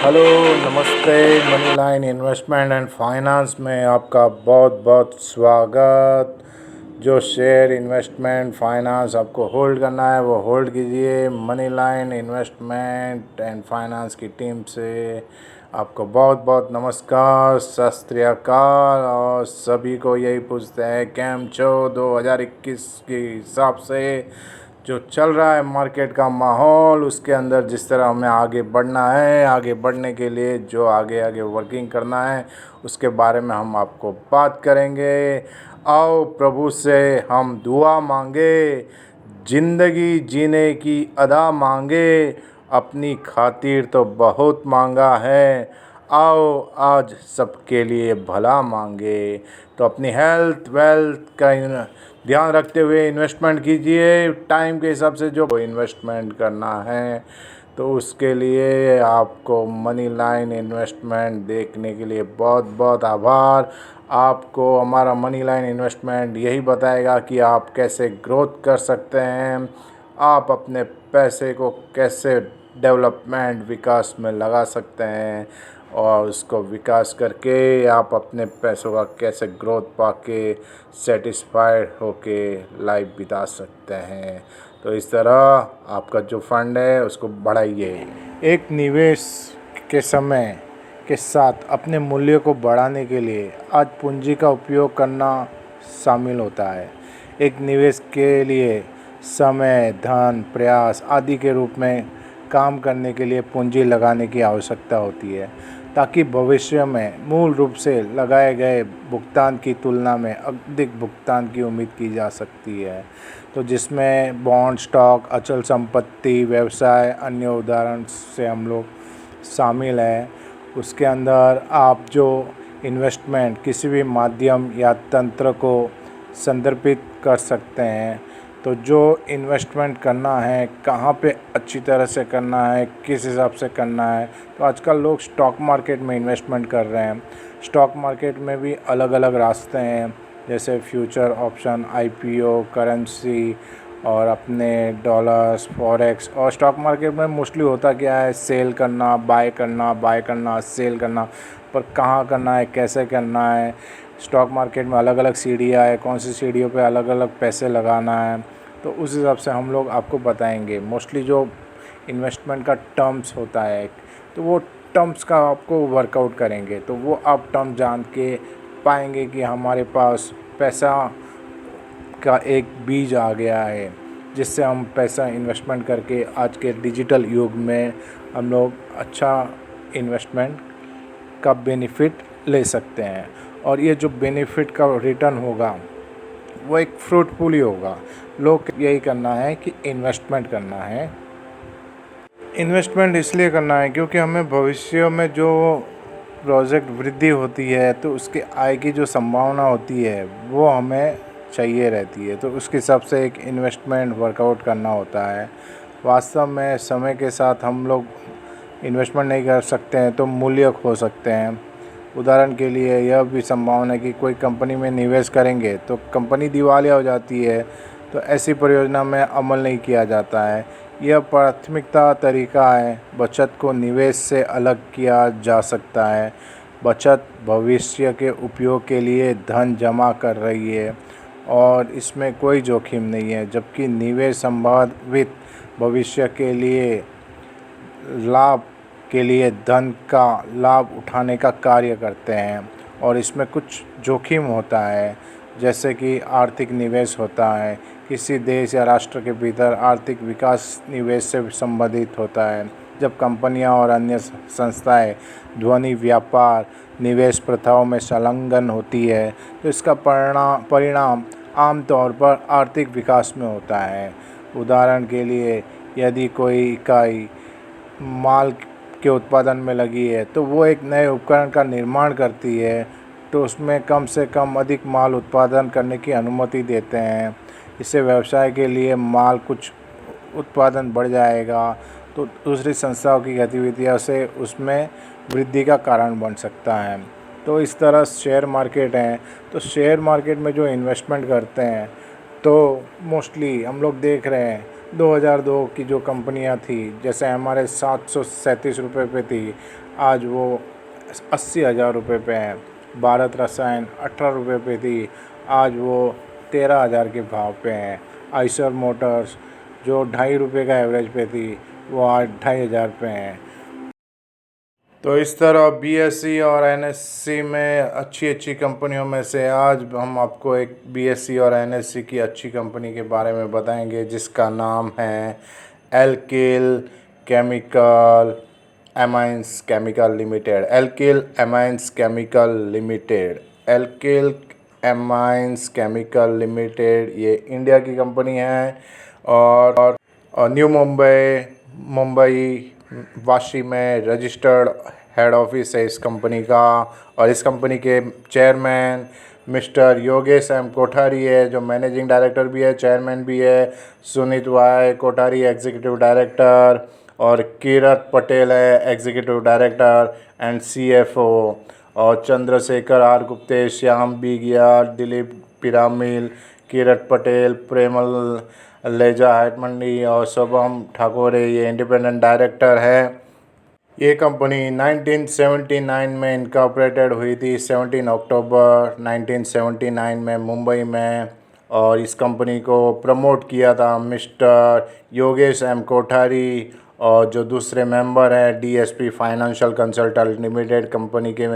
Hello, नमस्ते। Money line investment and finance में आपका बहुत बहुत स्वागत। जो शेयर इन्वेस्टमेंट फाइनेंस आपको होल्ड करना है वो होल्ड कीजिए। Money line investment and finance की टीम से आपको बहुत बहुत नमस्कार, सत श्री अकाल। और सभी को यही पूछते हैं कैम छो 2021 के हिसाब से जो चल रहा है मार्केट का माहौल, उसके अंदर जिस तरह हमें आगे बढ़ना है, आगे बढ़ने के लिए जो आगे आगे वर्किंग करना है उसके बारे में हम आपको बात करेंगे। आओ प्रभु से हम दुआ मांगे, ज़िंदगी जीने की अदा मांगे, अपनी खातिर तो बहुत मांगा है, आओ आज सबके लिए भला मांगे। तो अपनी हेल्थ वेल्थ का ध्यान रखते हुए इन्वेस्टमेंट कीजिए। टाइम के हिसाब से जो इन्वेस्टमेंट करना है तो उसके लिए आपको मनी लाइन इन्वेस्टमेंट देखने के लिए बहुत बहुत आभार। आपको हमारा मनी लाइन इन्वेस्टमेंट यही बताएगा कि आप कैसे ग्रोथ कर सकते हैं, आप अपने पैसे को कैसे डेवलपमेंट विकास में लगा सकते हैं और उसको विकास करके आप अपने पैसों का कैसे ग्रोथ पाके सेटिस्फाइड होके लाइफ बिता सकते हैं। तो इस तरह आपका जो फंड है उसको बढ़ाइए। एक निवेश के समय के साथ अपने मूल्य को बढ़ाने के लिए आज पूंजी का उपयोग करना शामिल होता है। एक निवेश के लिए समय, धन, प्रयास आदि के रूप में काम करने के लिए पूंजी लगाने की आवश्यकता होती है ताकि भविष्य में मूल रूप से लगाए गए भुगतान की तुलना में अधिक भुगतान की उम्मीद की जा सकती है। तो जिसमें बॉन्ड, स्टॉक, अचल संपत्ति, व्यवसाय, अन्य उदाहरण से हम लोग शामिल हैं। उसके अंदर आप जो इन्वेस्टमेंट किसी भी माध्यम या तंत्र को संदर्भित कर सकते हैं। तो जो इन्वेस्टमेंट करना है, कहाँ पे अच्छी तरह से करना है, किस हिसाब से करना है, तो आजकल लोग स्टॉक मार्केट में इन्वेस्टमेंट कर रहे हैं। स्टॉक मार्केट में भी अलग अलग रास्ते हैं, जैसे फ्यूचर ऑप्शन, आईपीओ, करेंसी और अपने डॉलर्स, फॉरेक्स। और स्टॉक मार्केट में मोस्टली होता क्या है, सेल करना, बाय करना, बाय करना, सेल करना। पर कहाँ करना है, कैसे करना है, स्टॉक मार्केट में अलग अलग सीढ़ियाँ है, कौन सी सीढ़ियों पे अलग अलग पैसे लगाना है, तो उस हिसाब से हम लोग आपको बताएंगे। मोस्टली जो इन्वेस्टमेंट का टर्म्स होता है तो वो टर्म्स का आपको वर्कआउट करेंगे, तो वो आप टर्म जान के पाएंगे कि हमारे पास पैसा का एक बीज आ गया है जिससे हम पैसा इन्वेस्टमेंट करके आज के डिजिटल युग में हम लोग अच्छा इन्वेस्टमेंट का बेनिफिट ले सकते हैं। और ये जो बेनिफिट का रिटर्न होगा वो एक फ्रूटफुल ही होगा। लोग यही करना है कि इन्वेस्टमेंट करना है। इन्वेस्टमेंट इसलिए करना है क्योंकि हमें भविष्य में जो प्रोजेक्ट वृद्धि होती है तो उसके आय की जो संभावना होती है वो हमें चाहिए रहती है। तो उसके हिसाब से एक इन्वेस्टमेंट वर्कआउट करना होता है। वास्तव में समय के साथ हम लोग इन्वेस्टमेंट नहीं कर सकते हैं तो मूल्य खो सकते हैं। उदाहरण के लिए यह भी संभावना है कि कोई कंपनी में निवेश करेंगे तो कंपनी दिवालिया हो जाती है, तो ऐसी परियोजना में अमल नहीं किया जाता है। यह प्राथमिकता तरीका है। बचत को निवेश से अलग किया जा सकता है। बचत भविष्य के उपयोग के लिए धन जमा कर रही है और इसमें कोई जोखिम नहीं है, जबकि निवेश संभावित भविष्य के लिए लाभ के लिए धन का लाभ उठाने का कार्य करते हैं और इसमें कुछ जोखिम होता है, जैसे कि आर्थिक निवेश होता है। किसी देश या राष्ट्र के भीतर आर्थिक विकास निवेश से संबंधित होता है। जब कंपनियां और अन्य संस्थाएं ध्वनि व्यापार निवेश प्रथाओं में संलग्न होती है तो इसका परिणाम आमतौर पर आर्थिक विकास में होता है। उदाहरण के लिए यदि कोई इकाई माल के उत्पादन में लगी है तो वो एक नए उपकरण का निर्माण करती है, तो उसमें कम से कम अधिक माल उत्पादन करने की अनुमति देते हैं। इससे व्यवसाय के लिए माल कुछ उत्पादन बढ़ जाएगा तो दूसरी संस्थाओं की गतिविधियों से उसमें वृद्धि का कारण बन सकता है। तो इस तरह शेयर मार्केट है, तो शेयर मार्केट में जो इन्वेस्टमेंट करते हैं तो मोस्टली हम लोग देख रहे हैं 2002 की जो कंपनियां थी, जैसे हमारे 737 रुपये पे थी, आज वो 80,000 रुपये पे है। भारत रसायन 18 रुपये पे थी, आज वो 13,000 के भाव पे हैं। आइसर मोटर्स जो 2.5 रुपये का एवरेज पे थी, वो आज 2,500 पे हैं। तो इस तरह बीएससी और एनएससी में अच्छी अच्छी कंपनियों में से आज हम आपको एक बीएससी और एनएससी की अच्छी कंपनी के बारे में बताएंगे, जिसका नाम है alkyl chemical amines chemical limited. Alkyl amines chemical limited, alkyl amines chemical limited ये इंडिया की कंपनी है और न्यू मुंबई वाशी में रजिस्टर्ड हेड ऑफिस है इस कंपनी का। और इस कंपनी के chairman mister Yogesh M Kothari है, जो मैनेजिंग डायरेक्टर भी है, चेयरमैन भी है। Sunit Y Kothari executive director, और किरत पटेल है एग्जीक्यूटिव डायरेक्टर एंड सीएफओ, और चंद्रशेखर आर गुप्ते, श्याम बीगिया, दिलीप पिरामिल, किरत पटेल, प्रेमल लेजा हेटमंडी और शुभम ठाकुर ये इंडिपेंडेंट डायरेक्टर है। ये कंपनी 1979 में इनकॉर्पोरेटेड हुई थी, 17 अक्टूबर 1979 में मुंबई में। और इस कंपनी को प्रमोट किया था मिस्टर योगेश एम कोठारी, और जो दूसरे मेंबर हैं DSP financial consultant limited company के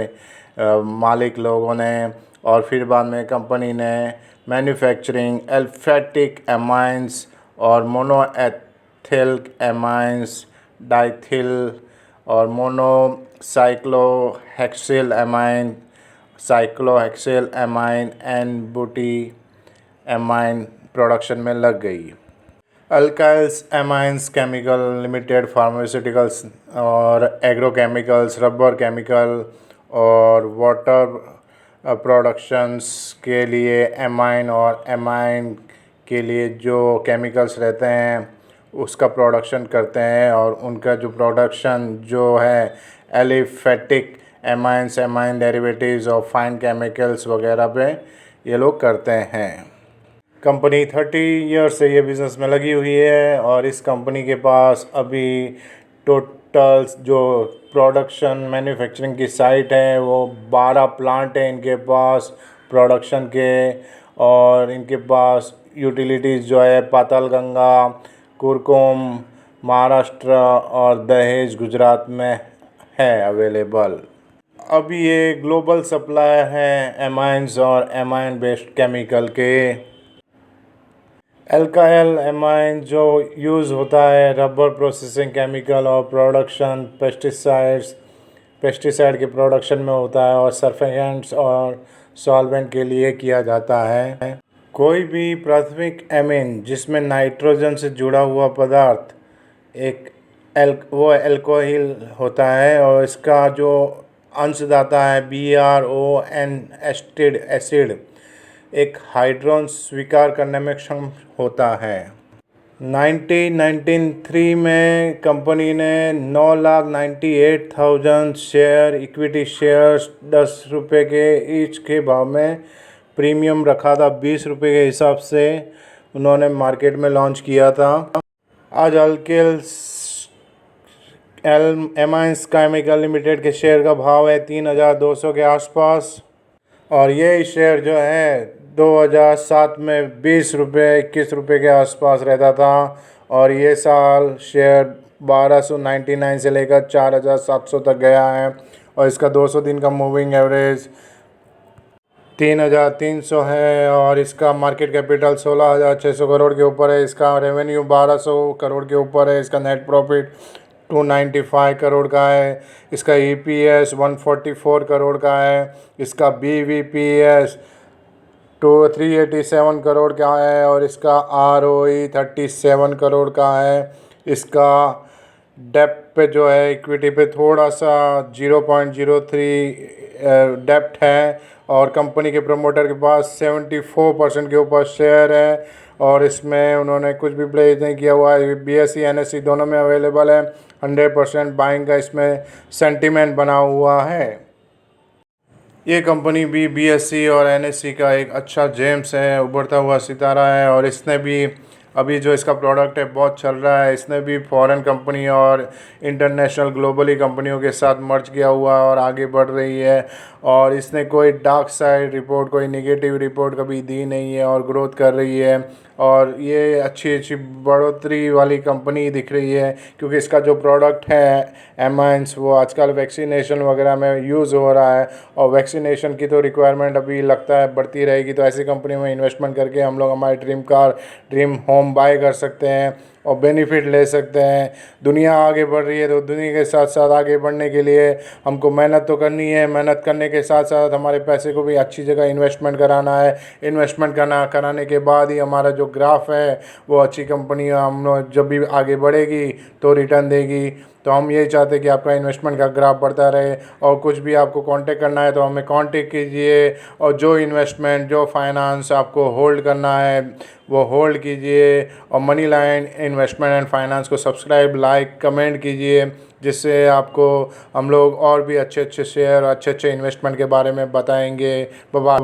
मालिक लोगों ने। और फिर बाद में कंपनी ने मैन्युफैक्चरिंग एल्फेटिक एमाइंस और मोनोएथिल एमाइंस, डाइथिल और मोनोसाइक्लोहेक्सिल एमाइन, साइक्लोहेक्सिल एमाइन एंड बूटी एमाइन प्रोडक्शन में लग गई। अल्काइल्स एमाइंस केमिकल लिमिटेड फार्मास्यूटिकल्स और एग्रोकेमिकल्स, रबर केमिकल और वाटर प्रोडक्शंस के लिए एमाइन और एमाइन के लिए जो केमिकल्स रहते हैं उसका प्रोडक्शन करते हैं। और उनका जो प्रोडक्शन जो है एलिफेटिक एमाइंस, एमाइन डेरिवेटिव्स और फाइन केमिकल्स वगैरह पे ये लोग करते हैं। कंपनी 30 ईयर्स से ये बिज़नेस में लगी हुई है, और इस कंपनी के पास अभी टोटल जो प्रोडक्शन मैन्युफैक्चरिंग की साइट है वो 12 प्लांट है इनके पास प्रोडक्शन के। और इनके पास यूटिलिटीज़ जो है पातालगंगा, कुरकुम्भ महाराष्ट्र और दहेज गुजरात में है अवेलेबल। अभी ये ग्लोबल सप्लायर हैं एमाइंस और एमाइन बेस्ड केमिकल के। एल्काइल एमाइन जो यूज़ होता है रबर प्रोसेसिंग केमिकल और प्रोडक्शन, पेस्टिसाइड के प्रोडक्शन में होता है, और सरफेक्टेंट्स और सॉल्वेंट के लिए किया जाता है। कोई भी प्राथमिक एमीन जिसमें नाइट्रोजन से जुड़ा हुआ पदार्थ एक वो एल्कोहिल होता है, और इसका जो अंशदाता है BRON एसिड एक हाइड्रोन स्वीकार करने में सक्षम होता है। 1993 में कंपनी ने 9,98,000 शेयर इक्विटी शेयर्स 10 रुपये के ईच के भाव में प्रीमियम रखा था। 20 रुपये के हिसाब से उन्होंने मार्केट में लॉन्च किया था। आज अल्किल एमाइंस केमिकल लिमिटेड के शेयर का भाव है 3,200 के आसपास, और ये शेयर जो है 2007 में 20 रुपये 21 रुपये के आसपास रहता था, और ये साल शेयर 1299 से लेकर 4,700 तक गया है। और इसका 200 दिन का मूविंग एवरेज 3,300 है, और इसका मार्केट कैपिटल 16,600 करोड़ के ऊपर है। इसका रेवेन्यू 1,200 करोड़ के ऊपर है। इसका नेट प्रॉफिट 295 करोड़ का है। इसका EPS 144 करोड़ का है। इसका BVPS 387 करोड़ का है, और इसका ROE 37 करोड़ का है। इसका डेप्थ पे जो है इक्विटी पे थोड़ा सा 0.03 डेप्थ है, और कंपनी के प्रमोटर के पास 74% के ऊपर शेयर है, और इसमें उन्होंने कुछ भी प्लेस नहीं किया हुआ है। BSE NSE दोनों में अवेलेबल है। 100% बाइंग का इसमें सेंटीमेंट बना हुआ है। ये कंपनी भी बीएससी और एनएससी का एक अच्छा जेम्स है, उभरता हुआ सितारा है। और इसने भी अभी जो इसका प्रोडक्ट है बहुत चल रहा है। इसने भी फॉरेन कंपनी और इंटरनेशनल ग्लोबली कंपनियों के साथ मर्ज किया हुआ है और आगे बढ़ रही है। और इसने कोई डार्क साइड रिपोर्ट, कोई नेगेटिव रिपोर्ट कभी दी नहीं है और ग्रोथ कर रही है। और ये अच्छी अच्छी बढ़ोतरी वाली कंपनी दिख रही है, क्योंकि इसका जो प्रोडक्ट है एमाइंस, वो आजकल वैक्सीनेशन वगैरह में यूज़ हो रहा है। और वैक्सीनेशन की तो रिक्वायरमेंट अभी लगता है बढ़ती रहेगी। तो ऐसी कंपनी में इन्वेस्टमेंट करके हम लोग हमारी dream car, dream home buy कर सकते हैं और बेनिफिट ले सकते हैं। दुनिया आगे बढ़ रही है, तो दुनिया के साथ साथ आगे बढ़ने के लिए हमको मेहनत तो करनी है। मेहनत करने के साथ साथ हमारे पैसे को भी अच्छी जगह इन्वेस्टमेंट कराना है। इन्वेस्टमेंट कराने के बाद ही हमारा जो ग्राफ है वो अच्छी कंपनी हम लोग जब भी आगे बढ़ेगी तो रिटर्न देगी। तो हम यही चाहते हैं कि आपका इन्वेस्टमेंट का ग्राफ बढ़ता रहे। और कुछ भी आपको कांटेक्ट करना है तो हमें कांटेक्ट कीजिए। और जो इन्वेस्टमेंट, जो फाइनेंस आपको होल्ड करना है वो होल्ड कीजिए। और money line investment and finance को सब्सक्राइब, लाइक, कमेंट कीजिए, जिससे आपको हम लोग और भी अच्छे अच्छे शेयर और अच्छे अच्छे इन्वेस्टमेंट के बारे में बताएंगे। बाय।